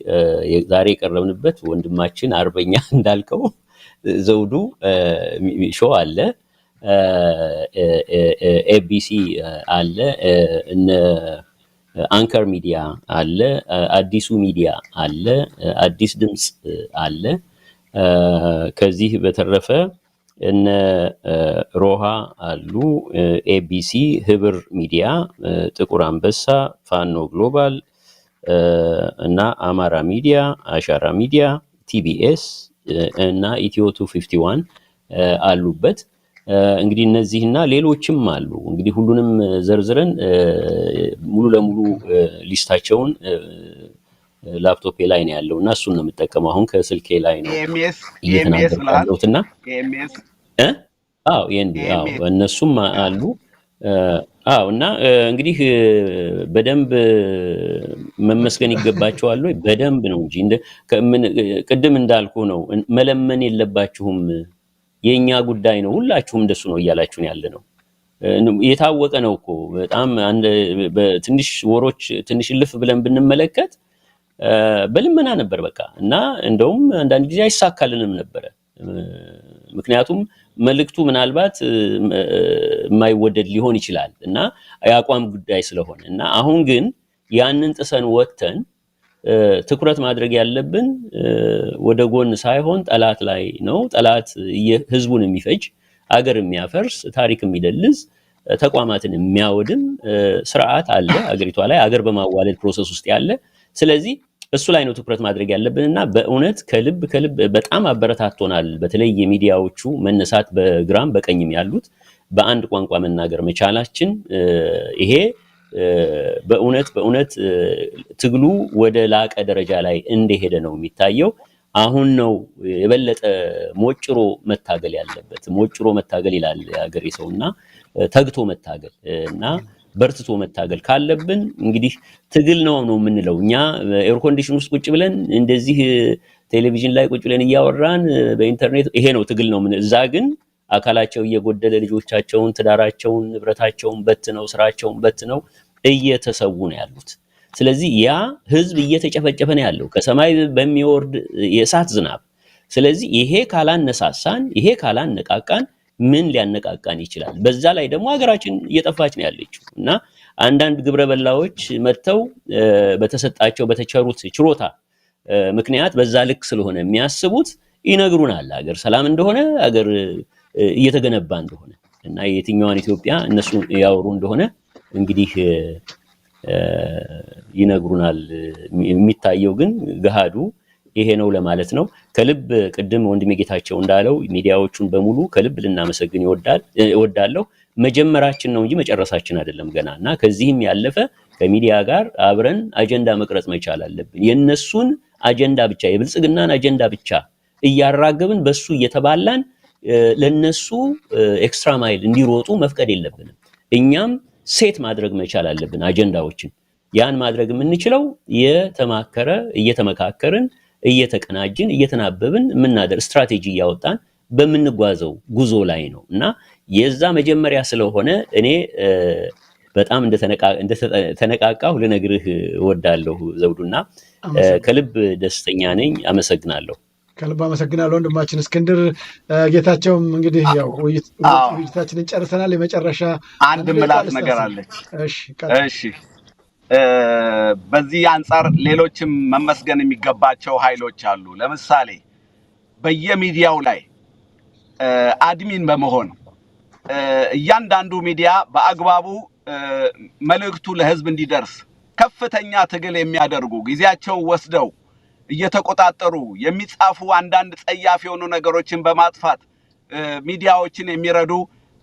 ዛሬ የቀረብንበት ወንድማችን አርበኛ እንዳልከው ዘውዱ ሾው አለ፣ ኤቢሲ አለ፣ እነ አንከር ሚዲያ አለ፣ አዲሱ ሚዲያ አለ፣ አዲስ ድምፅ አለ። ከዚህ በተረፈ እነ ሮሃ አሉ፣ ኤቢሲ፣ ህብር ሚዲያ፣ ጥቁር አንበሳ፣ ፋኖ ግሎባል እና አማራ ሚዲያ፣ አሻራ ሚዲያ፣ ቲቢኤስ እና ኢትዮ 251 አሉበት። እንግዲህ እነዚህና ሌሎችም አሉ። እንግዲህ ሁሉንም ዘርዝረን ሙሉ ለሙሉ ሊስታቸውን ላፕቶፔ ላይ ነው ያለው እና እሱን ነው የምጠቀመው። አሁን ከስልኬ ላይ ነው እየተናገርኩ ያለሁትና እነሱም አሉ። እና እንግዲህ በደንብ መመስገን ይገባቸዋል ወይ? በደንብ ነው እንጂ ቅድም እንዳልኩ ነው፣ መለመን የለባችሁም፣ የኛ ጉዳይ ነው፣ ሁላችሁም እንደሱ ነው እያላችሁን ያለ ነው። የታወቀ ነው እኮ በጣም በትንሽ ወሮች ትንሽ ልፍ ብለን ብንመለከት በልመና ነበር በቃ። እና እንደውም አንዳንድ ጊዜ አይሳካልንም ነበረ። ምክንያቱም መልእክቱ ምናልባት የማይወደድ ሊሆን ይችላል እና የአቋም ጉዳይ ስለሆነ እና አሁን ግን ያንን ጥሰን ወጥተን ትኩረት ማድረግ ያለብን ወደ ጎን ሳይሆን ጠላት ላይ ነው። ጠላት ህዝቡን የሚፈጅ፣ አገር የሚያፈርስ፣ ታሪክ የሚደልዝ፣ ተቋማትን የሚያወድም ስርዓት አለ አገሪቷ ላይ፣ አገር በማዋለድ ፕሮሰስ ውስጥ ያለ። ስለዚህ እሱ ላይ ነው ትኩረት ማድረግ ያለብንና በእውነት ከልብ በጣም አበረታቶናል። በተለይ የሚዲያዎቹ መነሳት፣ በግራም በቀኝም ያሉት በአንድ ቋንቋ መናገር መቻላችን ይሄ በእውነት ትግሉ ወደ ላቀ ደረጃ ላይ እንደሄደ ነው የሚታየው። አሁን ነው የበለጠ ሞጭሮ መታገል ያለበት። ሞጭሮ መታገል ይላል የሀገሬ ሰውና ተግቶ መታገል እና በርትቶ መታገል ካለብን እንግዲህ ትግል ነው የምንለው። እኛ ኤር ኮንዲሽን ውስጥ ቁጭ ብለን እንደዚህ ቴሌቪዥን ላይ ቁጭ ብለን እያወራን በኢንተርኔት ይሄ ነው ትግል ነው ምን። እዛ ግን አካላቸው እየጎደለ ልጆቻቸውን፣ ትዳራቸውን፣ ንብረታቸውን በትነው ስራቸውን በትነው እየተሰዉ ነው ያሉት። ስለዚህ ያ ህዝብ እየተጨፈጨፈ ነው ያለው ከሰማይ በሚወርድ የእሳት ዝናብ። ስለዚህ ይሄ ካላነሳሳን፣ ይሄ ካላነቃቃን ምን ሊያነቃቃን ይችላል? በዛ ላይ ደግሞ ሀገራችን እየጠፋች ነው ያለችው እና አንዳንድ ግብረ በላዎች መጥተው በተሰጣቸው በተቸሩት ችሮታ ምክንያት በዛ ልክ ስለሆነ የሚያስቡት ይነግሩናል ሀገር ሰላም እንደሆነ፣ ሀገር እየተገነባ እንደሆነ እና የትኛዋን ኢትዮጵያ እነሱ ያወሩ እንደሆነ እንግዲህ ይነግሩናል። የሚታየው ግን ገሃዱ ይሄ ነው ለማለት ነው። ከልብ ቅድም ወንድሜ ጌታቸው እንዳለው ሚዲያዎቹን በሙሉ ከልብ ልናመሰግን እወዳለሁ። መጀመራችን ነው እንጂ መጨረሳችን አይደለም ገና እና ከዚህም ያለፈ ከሚዲያ ጋር አብረን አጀንዳ መቅረጽ መቻል አለብን። የነሱን አጀንዳ ብቻ የብልጽግናን አጀንዳ ብቻ እያራገብን በሱ እየተባላን ለነሱ ኤክስትራ ማይል እንዲሮጡ መፍቀድ የለብንም። እኛም ሴት ማድረግ መቻል አለብን አጀንዳዎችን። ያን ማድረግ የምንችለው የተማከረ እየተመካከርን እየተቀናጅን እየተናበብን የምናደር ስትራቴጂ እያወጣን በምንጓዘው ጉዞ ላይ ነው እና የዛ መጀመሪያ ስለሆነ እኔ በጣም እንደተነቃቃሁ ልነግርህ እወዳለሁ ዘውዱና ከልብ ደስተኛ ነኝ። አመሰግናለሁ። ከልብ አመሰግናለሁ ወንድማችን እስክንድር ጌታቸውም። እንግዲህ ያው ውይይታችንን ጨርሰናል። የመጨረሻ አንድ ምላት ነገር አለች። እሺ በዚህ አንጻር ሌሎችም መመስገን የሚገባቸው ኃይሎች አሉ። ለምሳሌ በየሚዲያው ላይ አድሚን በመሆን እያንዳንዱ ሚዲያ በአግባቡ መልእክቱ ለህዝብ እንዲደርስ ከፍተኛ ትግል የሚያደርጉ ጊዜያቸው ወስደው እየተቆጣጠሩ የሚጻፉ አንዳንድ ጸያፍ የሆኑ ነገሮችን በማጥፋት ሚዲያዎችን የሚረዱ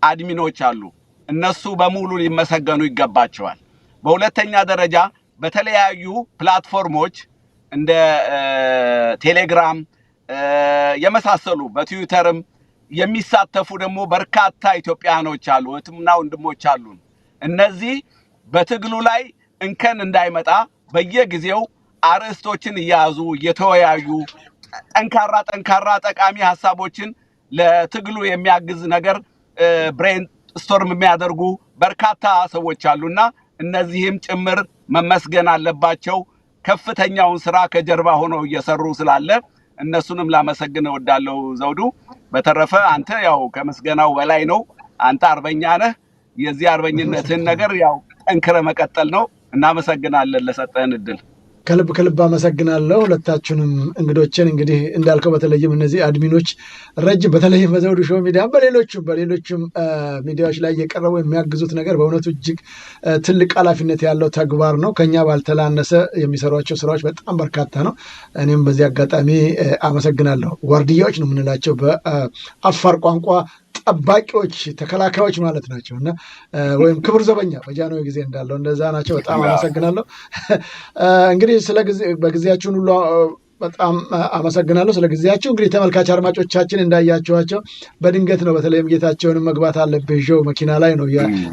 አድሚኖች አሉ። እነሱ በሙሉ ሊመሰገኑ ይገባቸዋል። በሁለተኛ ደረጃ በተለያዩ ፕላትፎርሞች እንደ ቴሌግራም የመሳሰሉ በትዊተርም የሚሳተፉ ደግሞ በርካታ ኢትዮጵያኖች አሉ፣ እህትና ወንድሞች አሉ። እነዚህ በትግሉ ላይ እንከን እንዳይመጣ በየጊዜው አርዕስቶችን እያያዙ እየተወያዩ ጠንካራ ጠቃሚ ሐሳቦችን ለትግሉ የሚያግዝ ነገር ብሬን ስቶርም የሚያደርጉ በርካታ ሰዎች አሉና እነዚህም ጭምር መመስገን አለባቸው። ከፍተኛውን ስራ ከጀርባ ሆነው እየሰሩ ስላለ እነሱንም ላመሰግን እወዳለሁ ዘውዱ። በተረፈ አንተ ያው ከምስጋናው በላይ ነው። አንተ አርበኛ ነህ። የዚህ አርበኝነትን ነገር ያው ጠንክረ መቀጠል ነው። እናመሰግናለን ለሰጠህን እድል። ከልብ አመሰግናለሁ ሁለታችሁንም እንግዶችን። እንግዲህ እንዳልከው በተለይም እነዚህ አድሚኖች ረጅም በተለይም በዘውዱ ሾው ሚዲያ በሌሎችም ሚዲያዎች ላይ እየቀረቡ የሚያግዙት ነገር በእውነቱ እጅግ ትልቅ ኃላፊነት ያለው ተግባር ነው። ከኛ ባልተናነሰ የሚሰሯቸው ስራዎች በጣም በርካታ ነው። እኔም በዚህ አጋጣሚ አመሰግናለሁ። ዋርድያዎች ነው የምንላቸው በአፋር ቋንቋ ጠባቂዎች፣ ተከላካዮች ማለት ናቸው እና ወይም ክብር ዘበኛ በጃንሆይ ጊዜ እንዳለው እንደዛ ናቸው። በጣም አመሰግናለሁ። እንግዲህ በጊዜያችሁን ሁሉ በጣም አመሰግናለሁ ስለ ጊዜያችሁ። እንግዲህ ተመልካች አድማጮቻችን እንዳያችኋቸው በድንገት ነው። በተለይም ጌታቸውንም መግባት አለብህ ይዤው መኪና ላይ ነው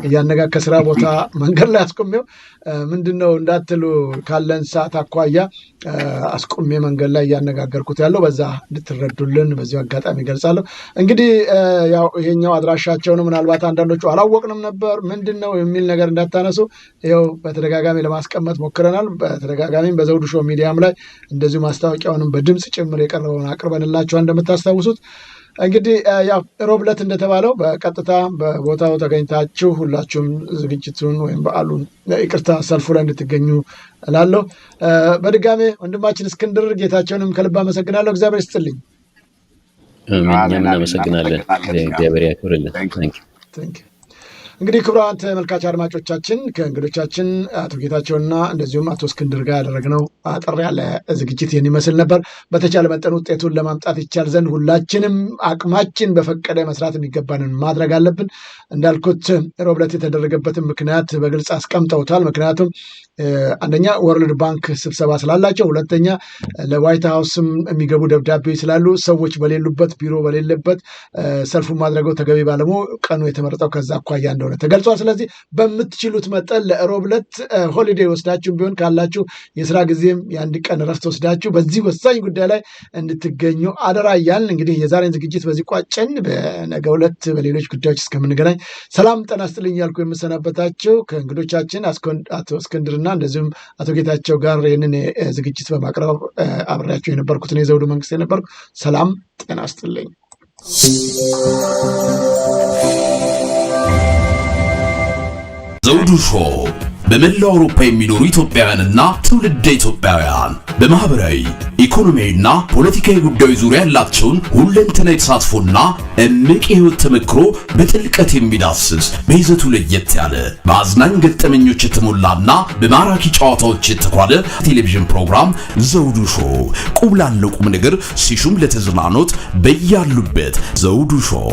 እያነጋ ከስራ ቦታ መንገድ ላይ አስቆሜው ምንድነው እንዳትሉ ካለን ሰዓት አኳያ አስቆሜ መንገድ ላይ እያነጋገርኩት ያለው በዛ እንድትረዱልን በዚሁ አጋጣሚ ገልጻለሁ። እንግዲህ ያው ይሄኛው አድራሻቸው ነው። ምናልባት አንዳንዶቹ አላወቅንም ነበር ምንድነው የሚል ነገር እንዳታነሱ ይኸው በተደጋጋሚ ለማስቀመጥ ሞክረናል። በተደጋጋሚም በዘውዱ ሾው ሚዲያም ላይ እንደዚሁ ማስታወቂያውንም በድምጽ ጭምር የቀረበውን አቅርበንላችኋል እንደምታስታውሱት። እንግዲህ ያው ሮብ ዕለት እንደተባለው በቀጥታ በቦታው ተገኝታችሁ ሁላችሁም ዝግጅቱን ወይም በዓሉን ይቅርታ ሰልፉ ላይ እንድትገኙ እላለሁ። በድጋሜ ወንድማችን እስክንድር ጌታቸውንም ከልብ አመሰግናለሁ። እግዚአብሔር ይስጥልኝ። እኛም እናመሰግናለን። እግዚአብሔር ያክብርልን። እንግዲህ ክቡራን ተመልካች አድማጮቻችን ከእንግዶቻችን አቶ ጌታቸውና እንደዚሁም አቶ እስክንድር ጋር ያደረግነው አጠር ያለ ዝግጅት ይህን ይመስል ነበር። በተቻለ መጠን ውጤቱን ለማምጣት ይቻል ዘንድ ሁላችንም አቅማችን በፈቀደ መስራት የሚገባንን ማድረግ አለብን። እንዳልኩት ሮብ ዕለት የተደረገበትን ምክንያት በግልጽ አስቀምጠውታል። ምክንያቱም አንደኛ ወርልድ ባንክ ስብሰባ ስላላቸው፣ ሁለተኛ ለዋይት ሀውስም የሚገቡ ደብዳቤዎች ስላሉ ሰዎች በሌሉበት ቢሮ በሌለበት ሰልፉን ማድረገው ተገቢ ባለሞ ቀኑ የተመረጠው ከዛ አኳያ እንደሆነ ተገልጿል። ስለዚህ በምትችሉት መጠን ለሮብ ዕለት ሆሊዴይ ወስዳችሁም ቢሆን ካላችሁ የስራ ጊዜም የአንድ ቀን ረፍት ወስዳችሁ በዚህ ወሳኝ ጉዳይ ላይ እንድትገኙ አደራ እያልን እንግዲህ የዛሬን ዝግጅት በዚህ ቋጨን። በነገው ዕለት በሌሎች ጉዳዮች እስከምንገናኝ ሰላም ጤና ይስጥልኝ ያልኩ የምሰናበታችሁ ከእንግዶቻችን አቶ እስክንድርና እንደዚሁም አቶ ጌታቸው ጋር ይህንን ዝግጅት በማቅረብ አብሬያቸው የነበርኩት እኔ ዘውዱ መንግስት የነበርኩ። ሰላም ጤና ይስጥልኝ። ዘውዱ ሾው በመላው አውሮፓ የሚኖሩ ኢትዮጵያውያንና ትውልደ ኢትዮጵያውያን በማህበራዊ ኢኮኖሚያዊና ፖለቲካዊ ጉዳዮች ዙሪያ ያላቸውን ሁለንተናዊ ተሳትፎና እምቅ የህይወት ተመክሮ በጥልቀት የሚዳስስ በይዘቱ ለየት ያለ በአዝናኝ ገጠመኞች የተሞላና በማራኪ ጨዋታዎች የተኳለ ቴሌቪዥን ፕሮግራም ዘውዱ ሾው። ቁም ላለው ቁም ነገር ሲሹም ለተዝናኖት በያሉበት ዘውዱ ሾው።